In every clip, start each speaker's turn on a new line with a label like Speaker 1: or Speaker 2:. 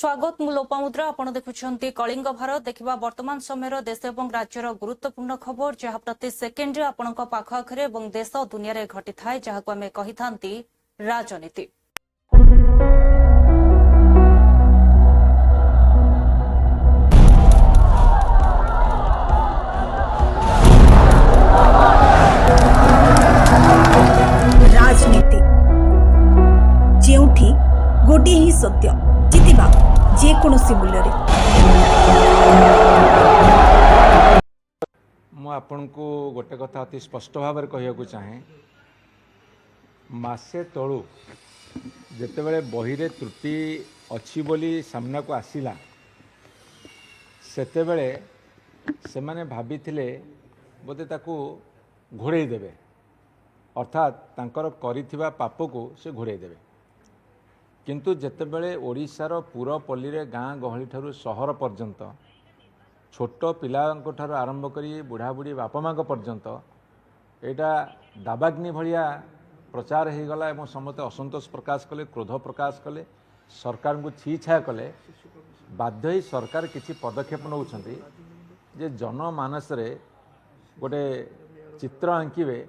Speaker 1: स्वागत मु लोपामुद्रा आपण देखुछंती कलिंग भारत देखिबा वर्तमान समय देश एवं राज्यर गुरुत्वपूर्ण खबर जहा प्रति सेकेंड रे आपणक पाख आखरे एवं देश दुनिया रे घटी थाए जहाको आमे कहिथांती राजनीति।
Speaker 2: राजनीति जेउठी गोटे ही सत्य जितिबा जेकोसी मूल्य
Speaker 3: मु आपण को गोटे कथा अति स्पष्ट भाव में कहूँ चाहे मासे तलू जितेबले बही रे त्रुटि अच्छी बोली सामना को आसिला सेतेबेले से माने भाबिथिले बोधे ताकू घोड़े देवे अर्थात तांकर करिथिबा पाप को से घोड़े देवे किंतु जेतेबेले ओडिशार पुरपल्ली रे गाँ गहली ठारू सहर पर्यंत छोट पिलांको ठारू आरंभ करी बुढ़ा बुढ़ी बापा माँ पर्यंत एटा दाबाग्नि भलिया प्रचार हो गला एवं समस्त असंतोष प्रकाश कले क्रोध प्रकाश कले सरकार को छी छा कले बाध्य ही सरकार किसी पदक्षेप नौछंती जे जनमानस रे गोटे चित्र आंकिबे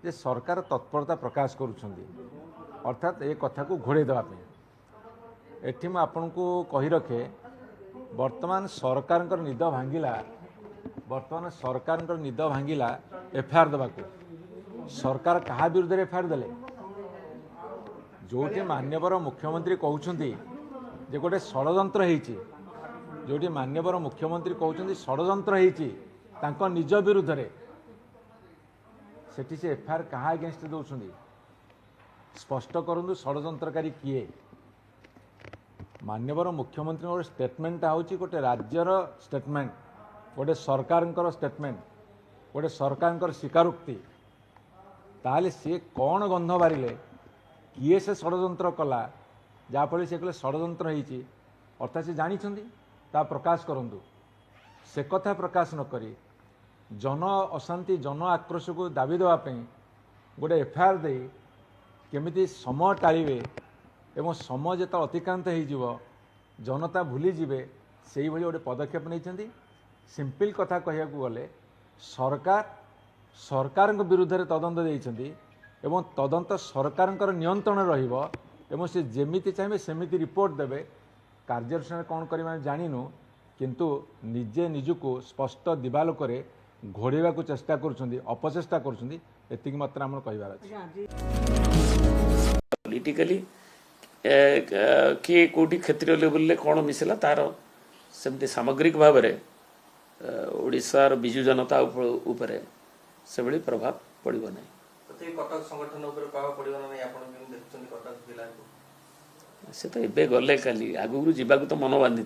Speaker 3: जे सरकार तत्परता प्रकाश करुछंती अर्थात ए कथा को घोड़े देवाई एठी मैं आपन को कही रखे वर्तमान सरकार निद भांगिला वर्तमान सरकार निद भांगिला एफआईआर देवाक सरकार कहा विरुद्ध एफआईआर देले जोटी मान्यवर मुख्यमंत्री कहउछंती जे गोटे षडयंत्र होईची जोटी मान्यवर मुख्यमंत्री कहउछंती षडयंत्र होईची तांको निज विरुद्ध रे सेठी से एफआईआर कहा अगेंस्ट दउछंती स्पष्ट करंतु षडयंत्रकारी किए मान्यवर मुख्यमंत्री स्टेटमेंट हूँ गोटे राज्यर स्टेटमेंट गोटे सरकार स्टेटमेंट गोटे सरकार स्वीकारोक्ति ताले सी कौन गंध बारिले किए से षडयंत्र कला जहाँफल से कहले षडयंत्र होती अर्थात से जानी ता प्रकाश करूँ से कथा प्रकाश नक जन अशांति जन आक्रोश को दाबी देवाई गोटे एफआईआर दे केमिति समय टाळिबे एवं समय जो अतिक्रांत हो जनता भूली जीवे से भाई गोटे पदक्षेप नहीं सिंपल कथा कहया गले सरकार सरकार विरुद्ध में तदंत देइछंती एवं तदंत सरकार नियंत्रण रहिबो एवं से जेमिति चाहिए सेमिति रिपोर्ट देवे कार्यानुष्ठान कौन करवा जानिनु किंतु निजे निजुको स्पष्ट दिवालोक घोड़ेवा को चेष्टा करुछंती अपचेष्टा करुछंती एतिक मात्र आम कहबार अछि
Speaker 4: पॉलिटिकली किए कोटी क्षेत्रीय लेवल कौन मिसला तार सेमती सामग्रिक भाव में ओडिशार बिजु जनता उपरे से भली प्रभाव पड़ो ना
Speaker 5: कटक संगठन उपर प्रभाव पड़ो ना आपण केम देखछन कटक जिला को
Speaker 4: से तो एबे गले काली आगुरु जीवाक तो मन बांधी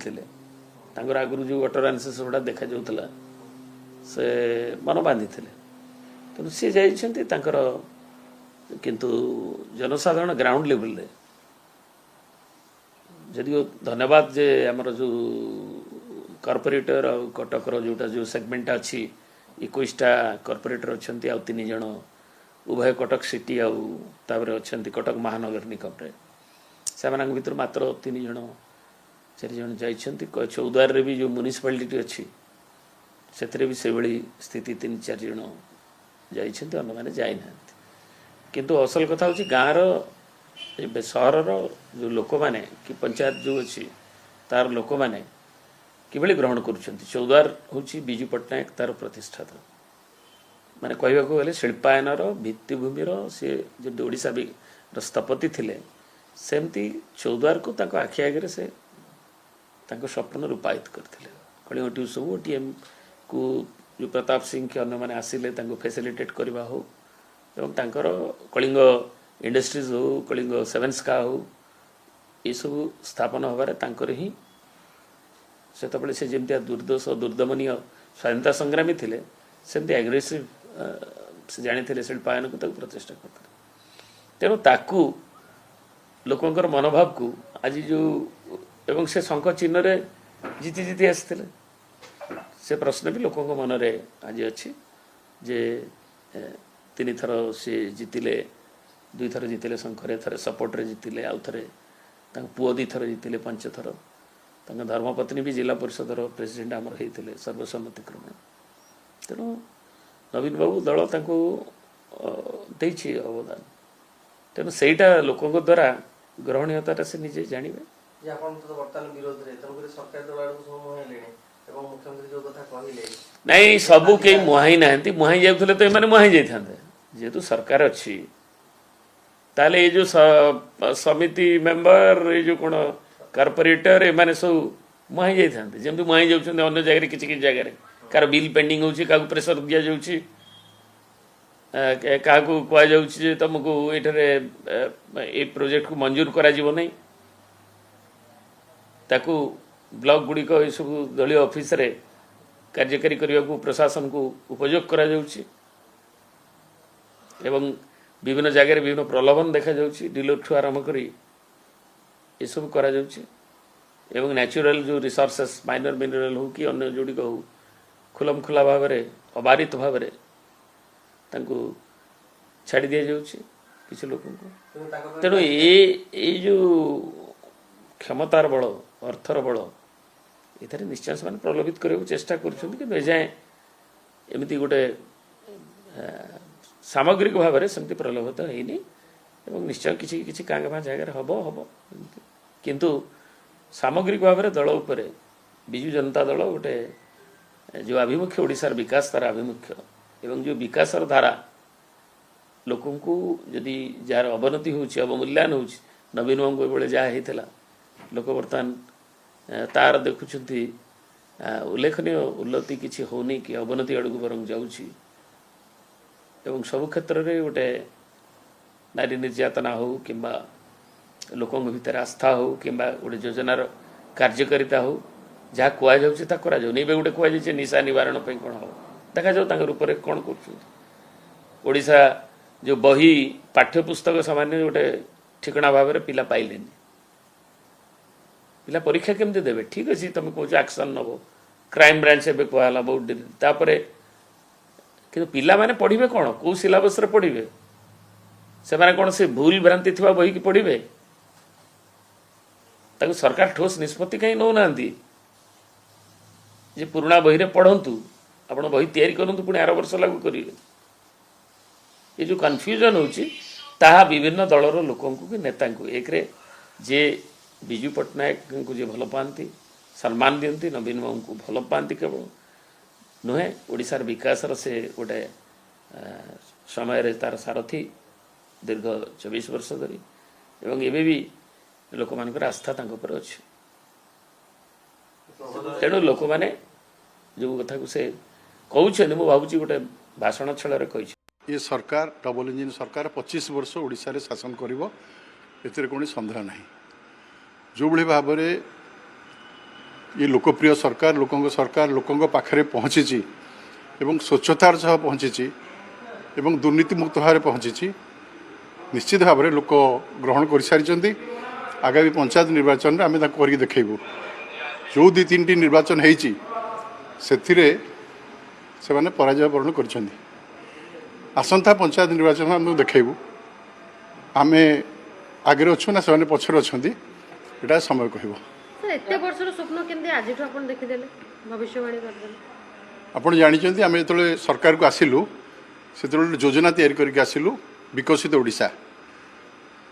Speaker 4: तांगर आगुरु जो अटरांसेस गुड़ा देखा जाउतला से मन बांधी तेणु सी जाइछंती तांकर किंतु जनसाधारण ग्राउंड लेवल रे जदियो धन्यवाद जे आमर जो कॉर्पोरेटर और कटकर जोटा जो सेगमेंट अच्छी 21टा कॉर्पोरेटर अच्छी आ 3 जन उभय कटक सिटी आउे अच्छा कटक महानगर निकम रे से भर मात्र 3 जन 4 जन जाइछंती चौद्वार रे भी जो म्युनिसिपालिटी अच्छी से भी से भली स्थिति 3-4 जन जाइछंती अन्य माने जाई ना किंतु असल कथा हूँ गाँव सहर जो लोक मैंने कि पंचायत जो अच्छी तार लोक मैंने किभली ग्रहण करुँच चौद्वार हूँ विजु पट्टनायक तार प्रतिष्ठाता माने कहवाक गले शिल्पायन भित्तिभूमि सी जो ओडिशा भी स्थपति थिले सेमती चौद्वार को ताको आखि आगे से ताको स्वप्न रूपायित करथिले कलिंग टी सब टीएम को जो प्रताप सिंह के अन्य मैंने आसिले ताको फैसिलिटेट करवा हो एवं तांकर कलिंग इंडस्ट्रीज हो कलिंग सेवेन्स का हो ये सब स्थापन होबार तांकर ही सेतबले से जेमतिया दुर्दश दुर्दमनीय स्वाधीनता संग्रामी थिले सेमती एग्रेसिव से जानी थे शिल्पायन को ताको प्रतिष्ठा करते तेणु ताकू लोकंकर मनोभाव को आज जो एवं से शंख चिन्ह रे जीति जीति आसते से प्रश्न भी लोकों मन रे आज अच्छी जे 3 थर सी जीतिले 2 थर जीतिले शंखरे थरे सपोर्ट रे जीतिले आउ थरे पुओ 2 थर जीतिले 5 थर धर्मपत्नी भी जिला परिषद प्रेसिडेंट आमर होते सर्वसम्मति क्रमे तेणु नवीन बाबू दल देछि अवदान तेणु सेटा लोकों द्वारा ग्रहणीयता से निजे जानिबे
Speaker 5: जे आपण तो वर्तमान विरोध रे तनको सरकार दल आडू सब मोहलेनी एवं मुख्यमंत्री जो कथा कहिले
Speaker 4: नहीं सबू के मुहाई नाहंती मुहाई जाउथले तो एमाने मुहाई जाइथांते जेतु सरकार अछि ताले ये जो समिति मेंबर ये जो कोन कॉर्पोरेटर एमाने सब मुहाई जाइथांते जेमति मुहाई जाउछन अन्य जगह किछि किछि जगह रे कार बिल पेंडिंग होछि काकू प्रेशर दिया जाउछि काकू कुआ जाउछि जे तुमको एठरे ए प्रोजेक्ट को मंजूर करा जीवो नहीं ताकू ब्लॉक गुड़ी को सब दलीय ऑफिस रे कार्यकारी करने को प्रशासन को उपयोग करा जाउछि एवं विभिन्न जगह विभिन्न प्रलोभन देखा जाउछि डीलर ठू आरंभ करी ये सब करा जाउछि एवं नेचुरल जो रिसोर्सेस माइनर मिनरल हो कि अन्य जोड़ी को खुलम खुला भाव में अबारित भाव में तांको छाड़ी दिया जाउछि किसी लोगों को तेणु ये जो क्षमतार बल अर्थर बल एथरे निश्चय से प्रलोभित करने चेष्टा कर जाए एमती गोटे सामग्रिक भाव में सेमती प्रलोभित होनी निश्चय किसी किसी कांग भा जगह हम हम किंतु सामग्रिक भाव में दल उपरे विजु जनता दल गोटे जो आभिमुख्य ओडिशार विकास तार आभिमुख्य एवं जो विकास धारा लोकों को जदि जार अवनति होछि अवमूल्यायन होछि नवीन बाबू बेले जहाँ होता लोक बर्तमान तार देखुंट उल्लेखनीय उन्नति किसी होनी कि अवनति आड़ को बरং जाउछि एवं सब क्षेत्र में गोटे नारी निर्यातना हो कि लोकों भीतर आस्था हो कि गोटे योजनार कार्यकारिता हो जहाँ कुआ जाउछि ता करा जाउ नहीं गोटे कुआ जाइछे निशा निवारण पे कौन हो देखा जाऊ तांकर ऊपर कौन करछुंती जो बही पाठ्यपुस्तक सामान्य गोटे ठिकणा भाव में पिला पाइलेनी पिला परीक्षा केमती देवे ठीक अच्छे तुम कौच एक्शन नब क्राइम ब्रांच एवं कहला बहुत डेरी तापर कि पिला माने पढ़े कौन कौ सिलेबस रे पढ़े से माने कौन से भूल भ्रांति थी बही की पढ़े ताकू सरकार ठोस निष्पत्ति कहीं नौ ना जे पुराणा बही रे पढ़ंतु आपण बही तैयारी करंतु पुणी 8 वर्ष लागू करिवे ये जो कन्फ्यूजन होची ताहा विभिन्न दलर लोकों को कि नेता को एक रे जे विजु पट्टनायक को जे भल पाती सम्मान दियंती नवीन बाबू को भल पाती केवल नुहे ओडिशार विकास से गोटे समय तार सारथी दीर्घ 24 वर्ष धरी एवं एबे भी लोक मानकर आस्था तांको पर अछि तेणु लोक माने जो कथा को से कहउछन मु भाबुची गोटे भाषण छल रे कहि
Speaker 6: ये सरकार डबल इंजिन सरकार 25 वर्ष ओडिशा रे शासन करिवो एतिर कोनी संदेह नहीं जो भली भाव में ये लोकप्रिय सरकार लोकों पाखरे पहुँची एवं स्वच्छतार सह पहुँची एवं दुर्नीति मुक्त भाव पहुँची निश्चित भाव में लोक ग्रहण कर सारी आगामी पंचायत निर्वाचन में आम कर देखू जो 2-3टी निर्वाचन होती से माने पराजय वरण कर आसंता पंचायत निर्वाचन आम देखू आम आगे अच्छु ना से पछर अच्छा एटा समय कहब
Speaker 7: एते वर्षर स्वप्न केमते आज आपण देखिदेले भविष्यवाणी करदेले
Speaker 6: आपण जानिचंती आमे जेतले सरकार को आसिलु सेतले योजना तैयारी करके आसिलु विकसित ओडिशा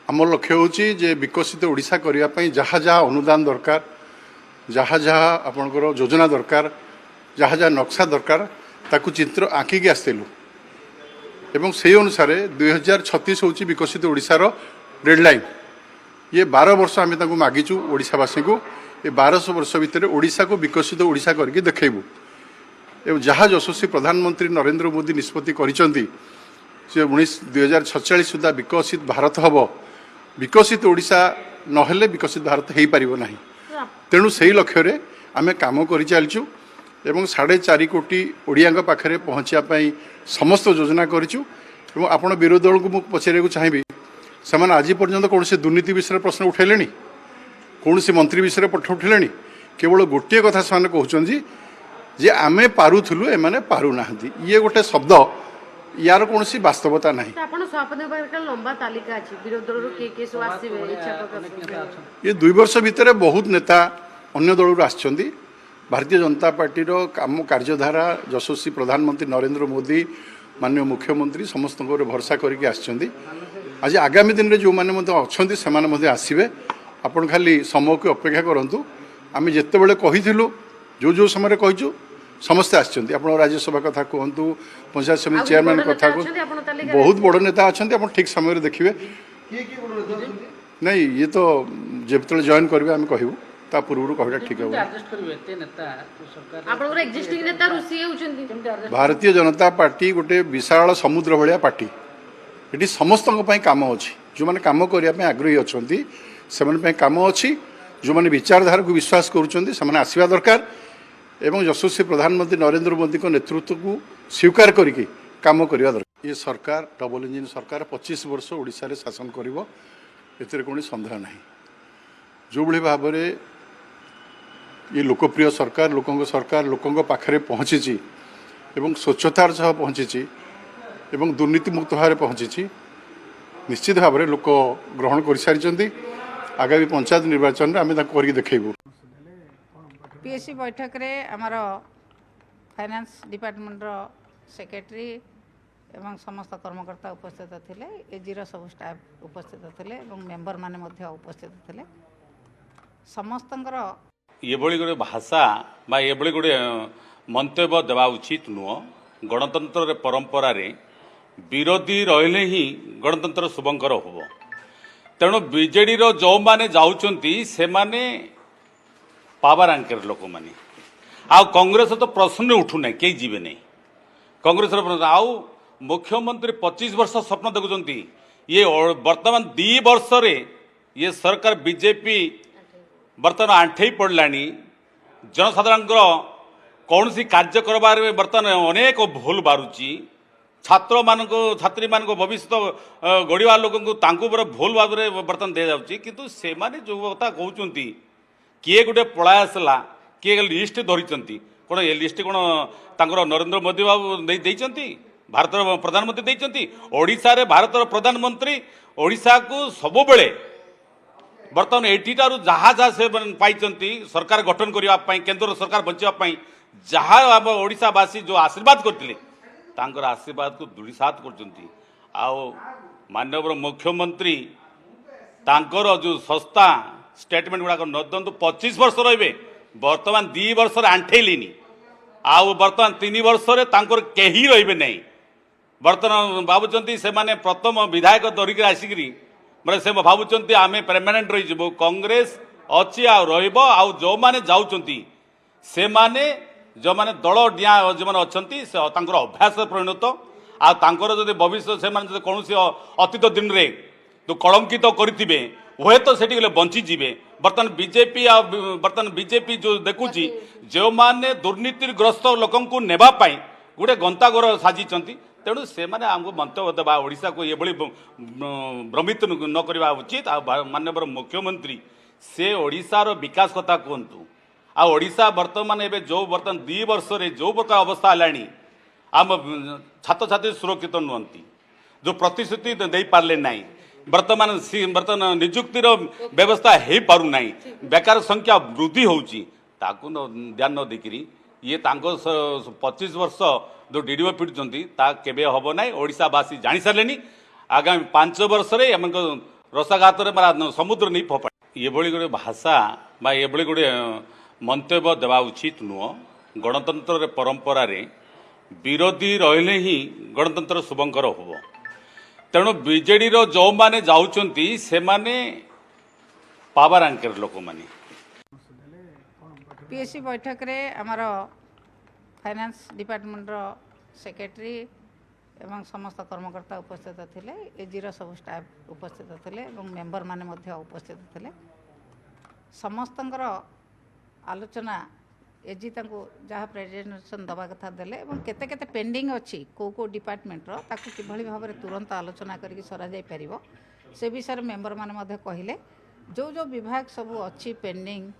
Speaker 6: आम लक्ष्य होची जे विकसित ओडिशा करिया पई जहा जहा अनुदान दरकार जहा जहा आपनकर योजना दरकार जहा जहा नक्शा दरकार ताकू चित्र आंकी के आसिलु एवं से अनुसार 2036 होची विकसित ओडिशार डेडलाइन ये 12 वर्ष आम मागिचु ओडिशावासी को ये 12 वर्ष भितर ओडिशा को विकसित ओडिशा करके देखैबू एवं जहाँ यशस्वी प्रधानमंत्री नरेंद्र मोदी निष्पत्ति करिसेंती 2047 सुधा विकसित भारत हम विकसित ओडिशा नहेले विकसित भारत हो पारिबो नाही तेणु से लक्ष्य रे आमे काम करि चलचु एवं 4.5 कोटी ओडिया पाखरे पहुँचापी समस्त योजना करिचु एवं आपण विरोधी दल को मु पचारे चाहिए से आज पर्यंत कौन से दुर्नीति विषय प्रश्न उठेले कौन से मंत्री विषय प्रश्न उठेले केवल गोटे कथा से कहते जे आमे पारुथुलु एमाने पारु नाहंती ये गोटे शब्द यार कौन सी वास्तवता नहीं
Speaker 7: लंबा तालिका विरोधी दल के सब आसीबे इच्छा प्रकाश
Speaker 6: ये 2 वर्ष भितर बहुत नेता अन्य दलरू आछंती भारतीय जनता पार्टी काम कार्यधारा यशस्वी प्रधानमंत्री नरेंद्र मोदी माननीय मुख्यमंत्री समस्त भरसा करके आज आगामी दिन में जो मैंने अच्छा से आसवे आपण खाली समय को अपेक्षा करूँ आम जिते बड़े कही जो जो समय कहीचु समस्ते आसछंती आपण राज्यसभा कथा कहतु पंचायत समिति चेयरमैन कथा को बहुत बड़ नेता अच्छा आप ठीक समय देखिए नहीं ये तो जो जॉइन करेंगे आम कहूँ ता पूर्व कहटा ठीक है भारतीय जनता पार्टी गोटे विशाल समुद्र भाया पार्टी ये समस्त काम अच्छी जो मैंने काम करने आग्रही अच्छा से काम अच्छी जो मैंने विचारधारा को विश्वास करुँच आसवा दरकार एवं यशस्वी प्रधानमंत्री नरेंद्र मोदी को नेतृत्व को स्वीकार करके काम करवा दरकार। ये सरकार डबल इंजिन सरकार 25 वर्ष ओडिशा रे शासन करिवो एतिर कोनी संदेह नहीं। जो भली भाव में ये लोकप्रिय सरकार लोकों पाखरे पहुँची एवं स्वच्छतार सह पहुँची एवं दुर्नीति मुक्त भाव पहुँची निश्चित भाव में लोक ग्रहण कर सारी आगामी पंचायत निर्वाचन में आम करके देखू।
Speaker 8: पीएससी बैठक रे आमर फाइनेंस डिपार्टमेंट सेक्रेटरी एवं समस्त कर्मकर्ता उपस्थित थिले एजीर सब स्टाफ उपस्थित थिले एवं मेंबर माने मध्य उपस्थित थिले समस्तंकर
Speaker 9: ये गोटे भाषा बा ये गोटे मंतव्य देवा उचित नुह। गणतंत्र परंपरा रे विरोधी रहिले ही गणतंत्र शुभंकर हो। तेणु बीजेडी जो माने जाउचंती से माने पावर आंकर लोक माने आ कांग्रेस तो प्रश्न उठुना कई जीवे नहीं कांग्रेस आउ मुख्यमंत्री 25 वर्ष स्वप्न देखुंती ये वर्तमान 2 वर्ष रे ये सरकार बीजेपी बर्तमान आंठे पड़लानी जनसाधारण कौन सी कार्य करबार बर्तमान अनेक भूल बारुची छात्र मानको छात्री मानको भविष्य गढ़ा लोक भूल भाव में बर्तमान दे जाउची किंतु से माने जो कथा कहउचंती किए गोटे पलाय आसला किए लिस्ट धरी कौन ये लिस्ट कौन तांकर नरेंद्र मोदी बाबू देइचंती भारत प्रधानमंत्री देइचंती ओडिशा रे भारत प्रधानमंत्री ओडिशा को सब बेले बर्तमान एटीटारू जहाँ जहाँ से पाइचंती सरकार गठन करने केंद्र सरकार बचापी जहाँ आम ओडिशावासी जो आशीर्वाद करते तांकर आशीर्वाद को धूलिसात करचंती आओ माननीय मुख्यमंत्री तांकर जो संस्था स्टेटमेंट गुड़ाक न दिंतु 25 वर्ष रे बर्तमान 2 वर्ष आंठेलिनी आउ बर्तमान 3 वर्ष कहीं रे नहीं बर्तमान भावुंट से प्रथम विधायक धरिक आसिक मतलब से भावुंट आम परमानेंट रही कांग्रेस अच्छी आउ जो मैंने जाऊँच से माने जो मैंने दल डिया जो मैंने अच्छा अभ्यास परिणत आर जब भविष्य से कौन अतीत दिन में तो कलंकित करेंगे हुए तो से बंचीजे बर्तमान बीजेपी जो देखुची जो मैंने दुर्नीतिग्रस्त लोक नेबापाई गोटे गंताघर साजिंट तेणु से आमको मंतव्य देवा ओडिशा को ये भ्रमित न करवा उचित माननीय मुख्यमंत्री से ओडिशार विकास कथा कहतु आ ओडिशा बर्तमान एवं जो बर्तमान 2 वर्ष जो प्रकार अवस्था है आम छात्र छात्री सुरक्षित नुहति जो प्रतिश्रुति दे पारे ना बर्तमान निजुक्तिर व्यवस्था हो पारना बेकार संख्या वृद्धि होची ध्यान न देकरी ये 25 वर्ष जो डीडीओ पिटुंट केवे हम ना ओडिशावासी जानी सारे आगामी 5 वर्ष रसाघात समुद्र नहीं फपा ये गोटे भाषा बा ये गोटे मंतव्य देवा उचित नुह। गणतंत्र परंपरा रे विरोधी रहिले ही गणतंत्र शुभंकर हो। तेणु बीजेडी जो माने जाउचंती से माने पावर आंकर लोक माने
Speaker 8: पीएससी बैठक रे आमर फाइनेंस डिपार्टमेंट सेक्रेटरी एवं समस्त कर्मकर्ता उपस्थित थिले एजीर सब स्टाफ उपस्थित थिले एवं मेंबर माने मध्य उपस्थित थिले समस्तंकर आलोचना एजी तांको जहाँ प्रेजेंटेशन दवा कथा देले एवं केते केते पेंडिंग अच्छी को डिपार्टमेंट रो ताकू किभली भाव में तुरंत आलोचना करके सरा जाय परिबो से विषय मेंबर माने मध्य कहिले जो जो विभाग सब अच्छी पेंडिंग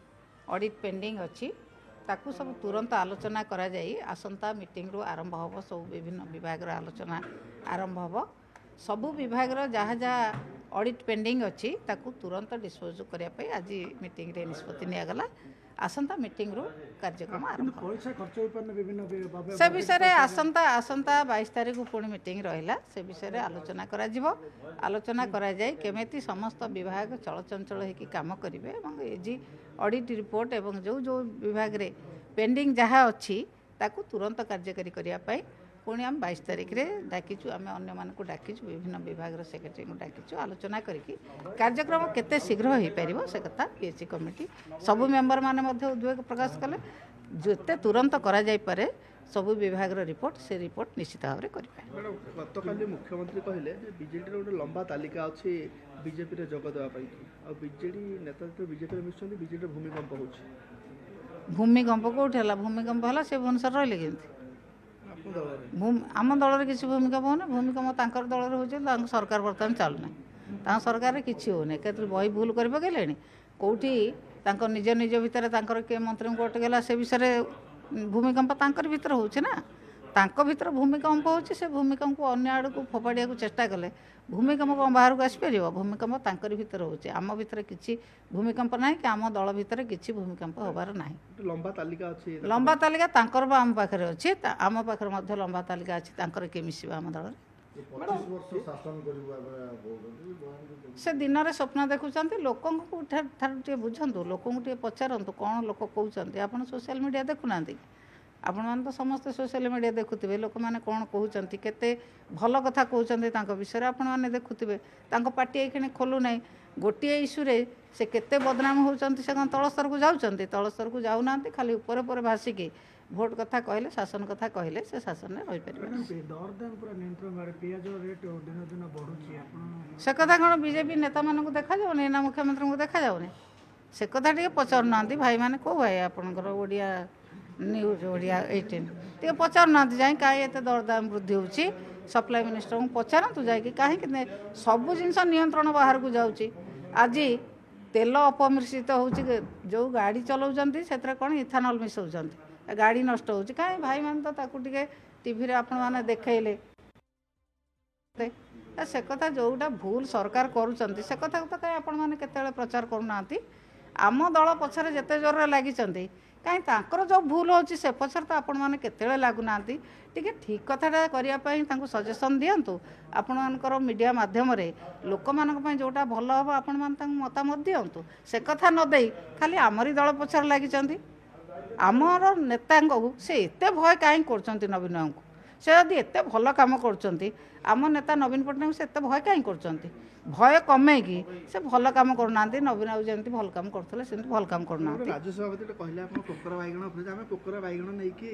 Speaker 8: ऑडिट पेंडिंग अच्छी ताकू सब तुरंत आलोचना करा जाई आसंता मीटिंग रो आरंभ होबो सब विभिन्न विभाग रो आलोचना आरंभ होबो सबु विभाग रो जहाँ जहाँ ऑडिट पेंडिंग अच्छी ताकू तुरंत डिस्पोज करने आज मीटिंग रे निष्पत्ति निगला आसंता मीटिंग रू कार्यक्रम आरंभ से विषय आसंता आसंता 22 तारीख को पुणी मीटिंग रहा से विषय आलोचना करा जिवो आलोचना करा जाए केमेती समस्त विभाग चलचंचल होकर काम करेंगे एजी ऑडिट रिपोर्ट एवं जो जो विभाग रे पेंडिंग जहाँ अच्छी ताकू तुरंत कार्यकारी करने पुणी आम 22 तारीख रे डाकिचु आम अन्य मान को डाकिचु विभिन्न विभाग सेक्रेटरी को डाकिचु आलोचना करिकी कार्यक्रम केते शीघ्र हो पारिबो से कथा पीएचसी कमिटी सबु मेंबर माने मध्ये उद्वेग प्रकाश कले जेते तुरंत करा जाय पारे सबु विभाग रिपोर्ट से रिपोर्ट निश्चित भाव में करेंगे।
Speaker 5: गतकाली मुख्यमंत्री कहले बीजेडी गोटे लंबा तालिका अच्छी बीजेपी रे जोग देवा पाई आ बीजेडी नेता जो बीजेपी रे मिसुंदी बीजेडी भूमिकंप होछि
Speaker 8: भूमिकंप कोठी हला भूमिकंप हला से भुवनेश्वर रहले केंती आम दल किसी भूमिकंप होना भूमिकंप तांकर दल हो सरकार बर्तमान चलुना सरकार किसी होने केतु बही भूल कर पकड़े कौटी निज निज भितर किए मंत्री को अटकेला से विषय भूमिकंप तांकर भीतर होना भीतर भूमिकंप होची से भूमिकंप को अन्य आड़ को फोपाड़िया को चेष्टा कले भूमिकंप कौन बाहर को आसपर भूमिकंप तांकर भीतर होची आम भीतर किसी भूमिकंप ना कि आम दल भीतर किसी भूमिकंप होबार ना लंबा तालिका तांकर आम पाखे अच्छी आम पाखे लंबा तालिका अच्छी तांकर किए मिसवा आम दल से दिन में स्वप्न देखुं लोक बुझंतु लोक पचारतु कौन लोक कहते आप सोशल मीडिया देखुना आपण मैंने तो समस्ते सोशल मीडिया देखुवे लोक मैंने कौन कहते केते भल कथा कहते विषय आपण मैंने देखुवे पार्टी ये खोलू ना गोटे इश्यू से केते बदनाम होती से तल स्तर को जाऊँच तल स्तर को जाऊना खाली ऊपर भासिकी भोट कथा कहले शासन कथा कहले से शासन में रही से कथा कौन बीजेपी नेता मानक देखा जाऊनी ना मुख्यमंत्री को देखा जाऊनी से कथा टे पचारूना भाई मैंने कौ भाई आपंकर ओडिया न्यूज ओडिया 18 टे पचारूना जाए कहीं एत दरदाम वृद्धि होची सप्लाई मिनिस्टर को पचारतु जाकि कहीं सबू जिन नियंत्रण बाहर को जाऊँगी आज तेल अपमिश्रित होची जो गाड़ी चलाउछंती से कौन इथानल मिसाउछंती गाड़ी नष्ट होची कहीं भाई मान तो ताकू टिके टीवी रे आपण माने देखैले से कथा जोटा भूल सरकार करूछंती से कथा तो कहीं आपण माने केतेले प्रचार करूनांती आम दल पछरे जेते जोर लागी कहीं तांकर जो भूल होची से पछर तो आपण माने केतेले लागुनांती टिके ठीक कथाटा करिया पई तांको सजेशन दियंतु आपण मानकर मीडिया माध्यम रे लोक मानक पई जोटा भल हो आपण मान तांको मतामत दियंतु से कथा न देई खाली आमरी दल पछर लागी आमर नेता से एत भय कहीं कर नवीन को से यदि एत भल कम कर आम नेता नवीन पट्टनायक से एत भय कहीं कर भय कमे कि से भल कम करना नवीन बाबू जमी भल कम करते से भल कम करना
Speaker 5: राज्य सभापति कहले आप पोकर बैगण आम पोकर बैगण नहीं कि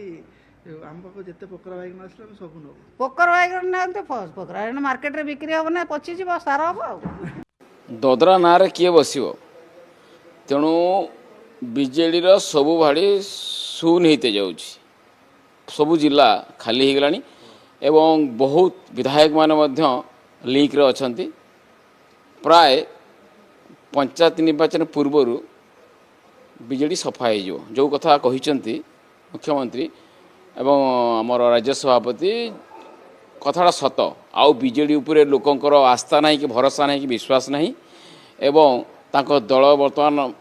Speaker 5: आम पाख जिते पोकर बैगण आस सब नौ
Speaker 8: पोकर बैगण ना पोकर बैगण मार्केट रे बिक्री हम ना पचिज सार हम
Speaker 10: ददरा ना किए बस तेणु बीजेडी सबु भाड़ी शून होते जाऊँगी सबु जिला खाली हो गलानी एवं बहुत विधायक माने लिंक रे अछंती प्राय पंचायत निर्वाचन पूर्वर बीजेडी सफा हो जो कथा कहते मुख्यमंत्री एवं आमर राज्य सभापति कथाटा सत आउ बीजेडी उपरे लोकंकर आस्था नहीं कि भरोसा नहीं कि विश्वास नहीं एवं तांको दल बर्तमान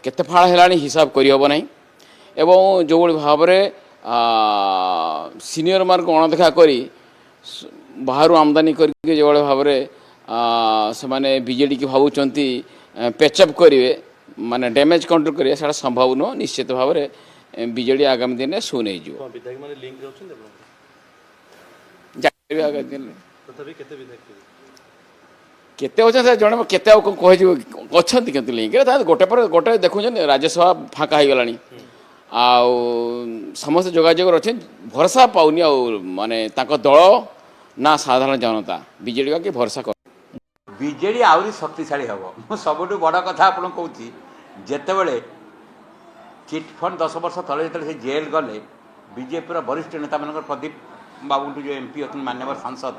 Speaker 10: केते फाड़ है हिसाब करहब ना एवं जो भाव में सीनियर मान को अणदेखा करी बाहर आमदानी करके जो भाव में से माने बीजेडी की भावुंट पेचअप करेंगे माने डैमेज कंट्रोल करेंगे से संभव नुह निश्चित भाव में बीजेडी आगामी दिन में शून हो केते अच्छे जड़े केते कह लिंक गोटे पर गोटे देखुं राज्यसभा फाँका हो गला समस्त जोगाजोग अच्छे भरोसा पाऊनी माने दल ना साधारण जनता बीजेडी कि भरोसा कर
Speaker 11: बीजेडी आहरी शक्तिशाली हम मु सबुठ बड़ कथा आप कहूँ जितेबले चिटफंड 10 वर्ष तले जो जेल गले बीजेपी वरिष्ठ नेता मान प्रदीप बाबू जो एमपी अच्छे मान्यवर सांसद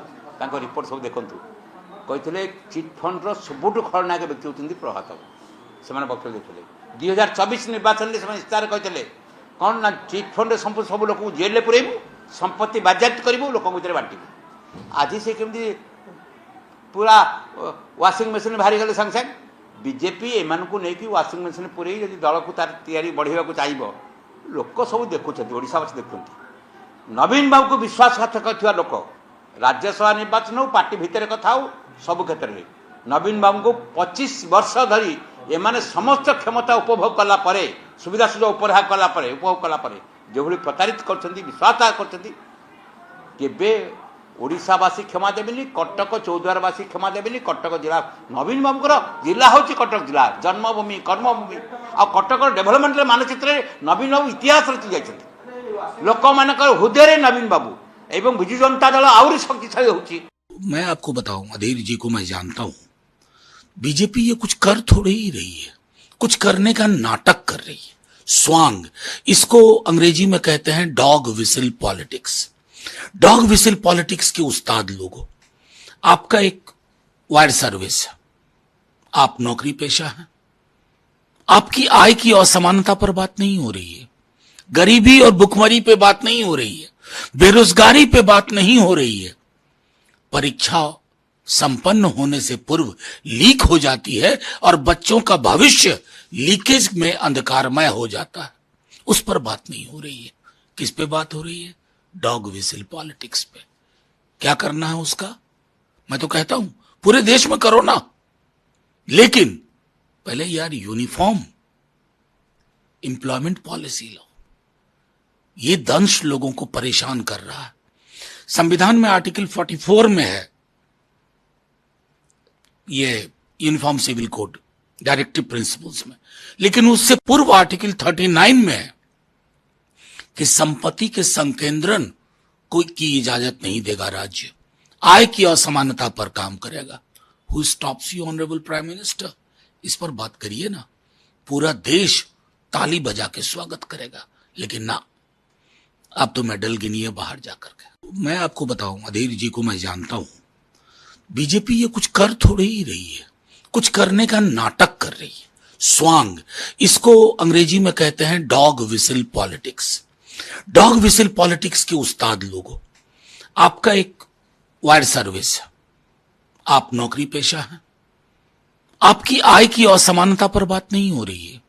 Speaker 11: रिपोर्ट सब देखु कहते चिटफंड सबुठ खलनायक व्यक्ति होती प्रभात से वक्तव्य देते 2024 निर्वाचन में इस्तार कहते कौन ना चिटफंड सब लोक जेल पुरेबू संपत्ति बाज्याप्त करूँ लोक भर बांटू आज से केमी पूरा वाशिंग मशीन बाहरी गले संगे संगे बीजेपी एमानकु नहीं वाशिंग मशीन पूरे जब दल को तार तैयारी बढ़ावा चाहिए लोक सब देखुं ओडावासी देखुं नवीन बाबू को विश्वासघातक थी लोक राज्यसभा निर्वाचन हो पार्टी भितर कथा हो सब क्षेत्र में नवीन बाबू को 25 वर्ष धरी एमाने समस्त क्षमता उपभोग कला परे सुविधा सुजोग उपभोग कला परे जो भली प्रतारित करछंती विश्वासघात करछंती केबे ओडिशावासी क्षमा देबेनी कटक चौद्वारवासी क्षमा देबेनी कटक जिला नवीन बाबूर जिला हूँ कटक जिला जन्मभूमि कर्मभूमि आ कटक डेभलपमेंट मानचित्र नवीन बाबू इतिहास रचि जाइछंती लोक मानकर हृदय नवीन बाबू एवं बिजु जनता दल आउरी शक्तिशाली होची।
Speaker 12: मैं आपको बताऊं अधीर जी को मैं जानता हूं बीजेपी ये कुछ कर थोड़ी ही रही है कुछ करने का नाटक कर रही है स्वांग इसको अंग्रेजी में कहते हैं dog whistle politics. Dog whistle politics के उस्ताद लोगों आपका एक वायर सर्विस है आप नौकरी पेशा हैं आपकी आय की असमानता पर बात नहीं हो रही है गरीबी और भुखमरी पे बात नहीं हो रही है बेरोजगारी पे बात नहीं हो रही है परीक्षा संपन्न होने से पूर्व लीक हो जाती है और बच्चों का भविष्य लीकेज में अंधकारमय हो जाता है उस पर बात नहीं हो रही है किस पे बात हो रही है डॉग विसिल पॉलिटिक्स पे क्या करना है उसका मैं तो कहता हूं पूरे देश में करो ना लेकिन पहले यार यूनिफॉर्म एम्प्लॉयमेंट पॉलिसी लो ये दंश लोगों को परेशान कर रहा है संविधान में आर्टिकल 44 में है ये uniform civil code directive principles में लेकिन उससे पूर्व आर्टिकल 39 में है कि संपत्ति के संकेंद्रण की इजाजत नहीं देगा राज्य आय की असमानता पर काम करेगा। Who stops you honourable prime minister इस पर बात करिए ना पूरा देश ताली बजा के स्वागत करेगा लेकिन ना आप तो मेडल गिनिए बाहर जाकर के। मैं आपको बताऊं अधीर जी को मैं जानता हूं बीजेपी ये कुछ कर थोड़ी ही रही है कुछ करने का नाटक कर रही है स्वांग इसको अंग्रेजी में कहते हैं dog whistle politics. Dog whistle politics के उस्ताद लोगों आपका एक वायर सर्विस है आप नौकरी पेशा हैं आपकी आय की असमानता पर बात नहीं हो रही है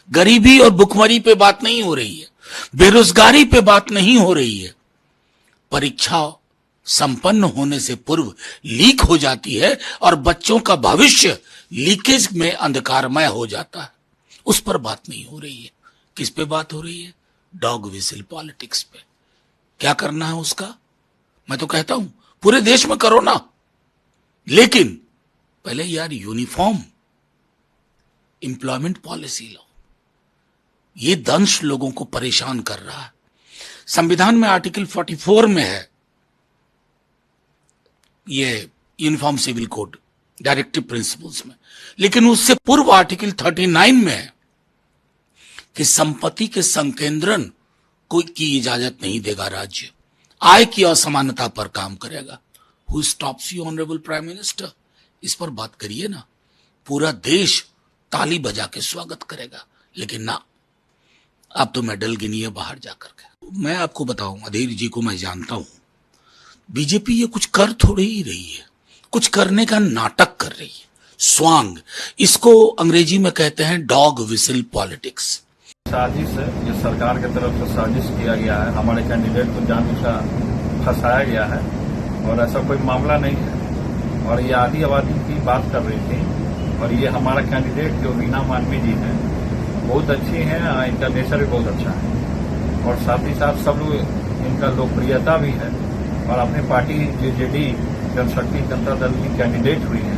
Speaker 12: गरीबी और भुखमरी पे बात नहीं हो रही है बेरोजगारी पे बात नहीं हो रही है परीक्षा संपन्न होने से पूर्व लीक हो जाती है और बच्चों का भविष्य लीकेज में अंधकारमय हो जाता है उस पर बात नहीं हो रही है किस पे बात हो रही है डॉग विसिल पॉलिटिक्स पे क्या करना है उसका मैं तो कहता हूं पूरे देश में करो ना लेकिन पहले यार यूनिफॉर्म एम्प्लॉयमेंट पॉलिसी लो ये दंश लोगों को परेशान कर रहा है संविधान में आर्टिकल 44 में है ये uniform civil code directive principles में लेकिन उससे पूर्व आर्टिकल 39 में है कि संपत्ति के संकेंद्रण की इजाजत नहीं देगा राज्य आय की असमानता पर काम करेगा। Who stops you honourable prime minister इस पर बात करिए ना पूरा देश ताली बजा के स्वागत करेगा लेकिन ना आप तो मेडल गिनिए बाहर जाकर के। मैं आपको बताऊं अधीर जी को मैं जानता हूं बीजेपी ये कुछ कर थोड़ी ही रही है कुछ करने का नाटक कर रही है स्वांग इसको अंग्रेजी में कहते हैं डॉग विसिल पॉलिटिक्स।
Speaker 3: साजिश है ये सरकार की तरफ से साजिश किया गया है हमारे कैंडिडेट को जानबूझकर फंसाया गया है और ऐसा कोई मामला नहीं है और ये आधी आबादी की बात कर रही थी और ये हमारा कैंडिडेट जो वीना मानवी जी हैं बहुत अच्छी हैं इनका नेचर भी बहुत अच्छा है और साथ ही साथ सब लोग इनका लोकप्रियता भी है और अपनी पार्टी जेजेडी जनशक्ति जनता दल की कैंडिडेट हुई है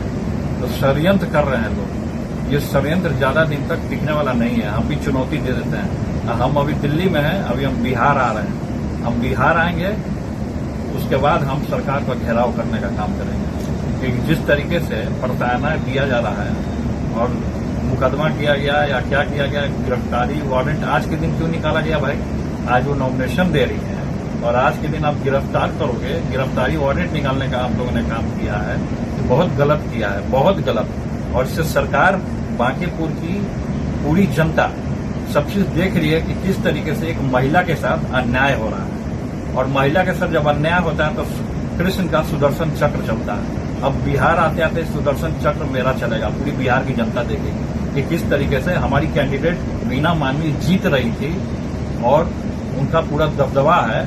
Speaker 3: तो षड्यंत्र कर रहे हैं लोग ये षड्यंत्र ज्यादा दिन तक टिकने वाला नहीं है हम भी चुनौती दे देते हैं हम अभी दिल्ली में हैं अभी हम बिहार आ रहे हैं हम बिहार आएंगे उसके बाद हम सरकार का घेराव करने का काम करेंगे क्योंकि जिस तरीके से प्रताड़ना किया जा रहा है और मुकदमा किया गया या क्या किया गया गिरफ्तारी वारंट आज के दिन क्यों निकाला गया भाई आज वो नॉमिनेशन दे रही है और आज के दिन आप गिरफ्तार करोगे गिरफ्तारी वारंट निकालने का आप लोगों ने काम किया है तो बहुत गलत किया है बहुत गलत और इससे सरकार बांकीपुर की पूरी जनता सब चीज देख रही है कि किस तरीके से एक महिला के साथ अन्याय हो रहा है और महिला के साथ जब अन्याय होता है तो कृष्ण का सुदर्शन चक्र चलता है
Speaker 13: अब बिहार आते आते सुदर्शन चक्र मेरा चलेगा, पूरी बिहार की जनता देखेगी कि किस तरीके से हमारी कैंडिडेट वीणा मानवी जीत रही थी और उनका पूरा दबदबा है।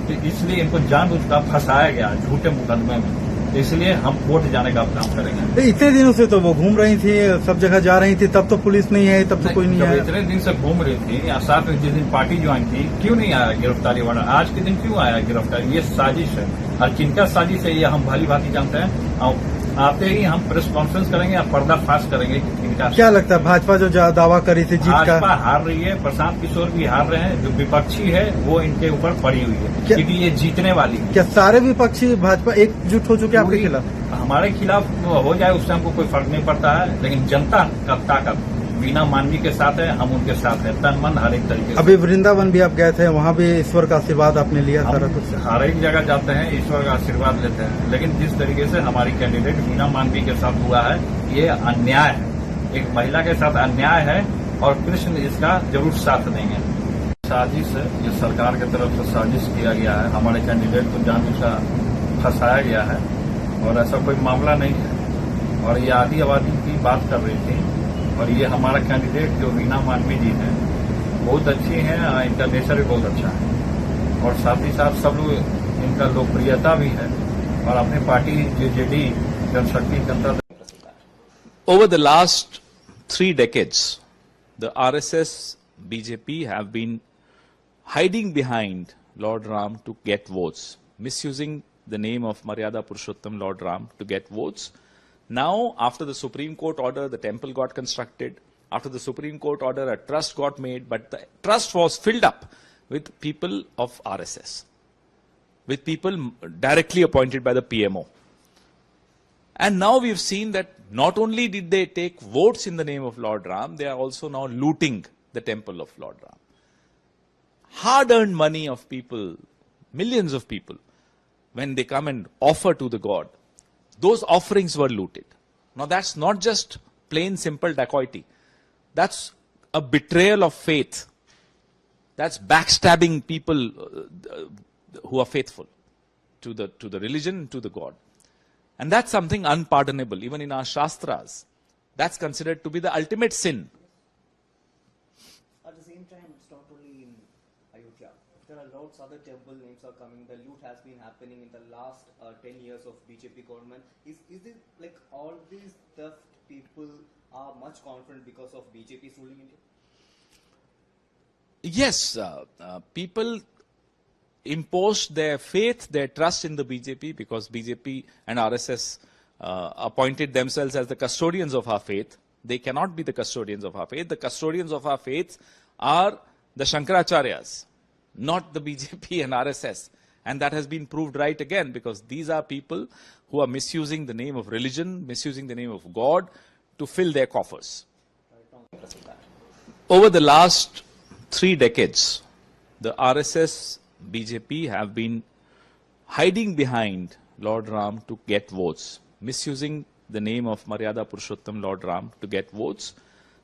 Speaker 13: तो इसलिए इनको जानबूझकर फंसाया गया झूठे मुकदमे में, तो इसलिए हम वोट जाने का काम करेंगे।
Speaker 5: इतने दिनों से तो वो घूम रही थी, सब जगह जा रही थी, तब तो पुलिस नहीं है, तब तो कोई नहीं
Speaker 13: जब
Speaker 5: है।
Speaker 13: इतने दिन से घूम रही थी या साथ में जिस दिन पार्टी ज्वाइन की, क्यों नहीं आया गिरफ्तारी वाला? आज के दिन क्यों आया गिरफ्तारी? ये साजिश है, और किनका साजिश है ये हम भली भांति जानते हैं। और आते ही हम प्रेस कॉन्फ्रेंस करेंगे या पर्दाफाश करेंगे कि किनका।
Speaker 5: क्या लगता है भाजपा जो दावा करी थी जीत का?
Speaker 13: भाजपा हार रही है, प्रशांत किशोर भी हार रहे हैं, जो विपक्षी है वो इनके ऊपर पड़ी हुई है, क्योंकि ये जीतने वाली है।
Speaker 5: क्या सारे विपक्षी भाजपा एकजुट हो चुके हैं आपके खिलाफ?
Speaker 13: हमारे खिलाफ हो जाए उससे हमको कोई फर्क नहीं पड़ता है, लेकिन जनता का ताकत वीणा मानवी के साथ है, हम उनके साथ हैं, तन मन हर एक तरीके से।
Speaker 5: अभी वृंदावन भी आप गए थे, वहाँ भी ईश्वर का आशीर्वाद आपने लिया? सारा कुछ
Speaker 13: हर एक जगह जाते हैं, ईश्वर का आशीर्वाद लेते हैं, लेकिन जिस तरीके से हमारी कैंडिडेट वीणा मानवी के साथ हुआ है ये अन्याय है, एक महिला के साथ अन्याय है, और कृष्ण इसका जरूर साथ देंगे। साजिश है, ये सरकार की तरफ से साजिश किया गया है, हमारे कैंडिडेट को जानबूझकर फंसाया गया है, और ऐसा कोई मामला नहीं है। और ये आदि आबादी की बात कर रही थी, और ये हमारा कैंडिडेट जो वीणा मानवी जी हैं बहुत अच्छी हैं, इनका नेचर भी बहुत अच्छा है, और साथ ही साथ सब लोग इनका लोकप्रियता भी है, और अपनी party JJD Janshakti Janata.
Speaker 14: Over the last 3 decades, the RSS, BJP have been hiding behind Lord Ram to get votes, misusing the name of Maryada Purushottam Lord Ram to get votes. Now, after the Supreme Court order, the temple got constructed. After the Supreme Court order, a trust got made, but the trust was filled up with people of RSS, with people directly appointed by the PMO. And now we've seen that not only did they take votes in the name of Lord Ram, they are also now looting the temple of Lord Ram. Hard-earned money of people, millions of people, when they come and offer to the god, those offerings were looted. Now that's not just plain simple dacoity. That's a betrayal of faith. That's backstabbing people who are faithful to the religion, to the god. And that's something unpardonable. Even in our Shastras, that's considered to be the ultimate sin.
Speaker 15: At the same time, it's not only in Ayodhya. There are lots of other temple names are coming. The loot has been happening in the last 10 years of BJP government. Is it like all these theft people are much confident because of BJP's ruling India?
Speaker 14: Yes, people imposed their faith, their trust in the BJP because BJP and RSS appointed themselves as the custodians of our faith. They cannot be the custodians of our faith. The custodians of our faith are the Shankaracharyas, not the BJP and RSS. And that has been proved right again, because these are people who are misusing the name of religion, misusing the name of God to fill their coffers. Over the last 3 decades, the RSS, BJP have been hiding behind Lord Ram to get votes, misusing the name of Maryada Purushottam Lord Ram to get votes.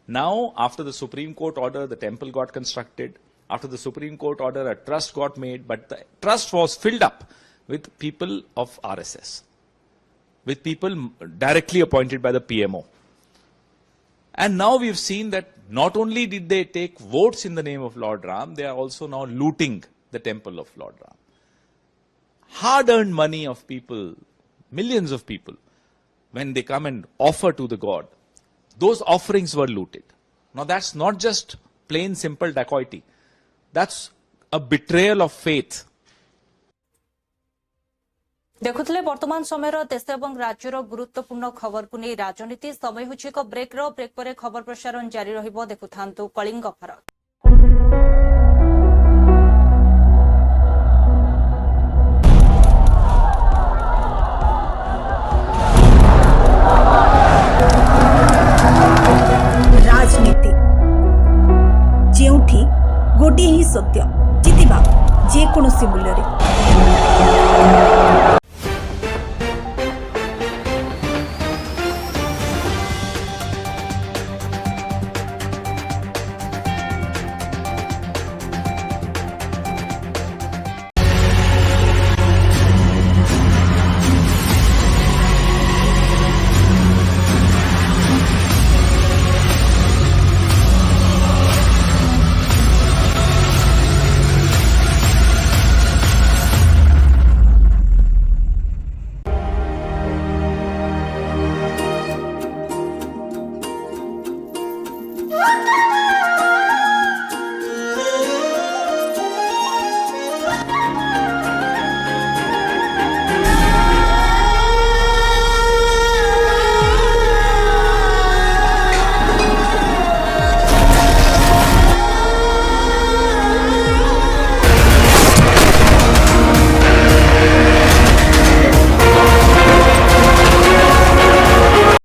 Speaker 14: Now, after the Supreme Court order, the temple got constructed. After the Supreme Court order, a trust got made, but the trust was filled up with people of RSS, with people directly appointed by the PMO. And now we've seen that not only did they take votes in the name of Lord Ram, they are also now looting the temple of Lord Ram. Hard-earned money of people, millions of people, when they come and offer to the god, those offerings were looted. Now that's not just plain simple dacoity. That's a betrayal of faith.
Speaker 1: देखुले वर्तमान समय देश और राज्यर गुरुत्वपूर्ण खबर को नहीं राजनीति समय होछि एक ब्रेक पर खबर प्रसारण जारी रहिबो। देखुथांतु कलिंग भारत।
Speaker 2: राजनीति जेउठी गोटे ही सत्य जितिबा जे कोनोसी मूल्य रे।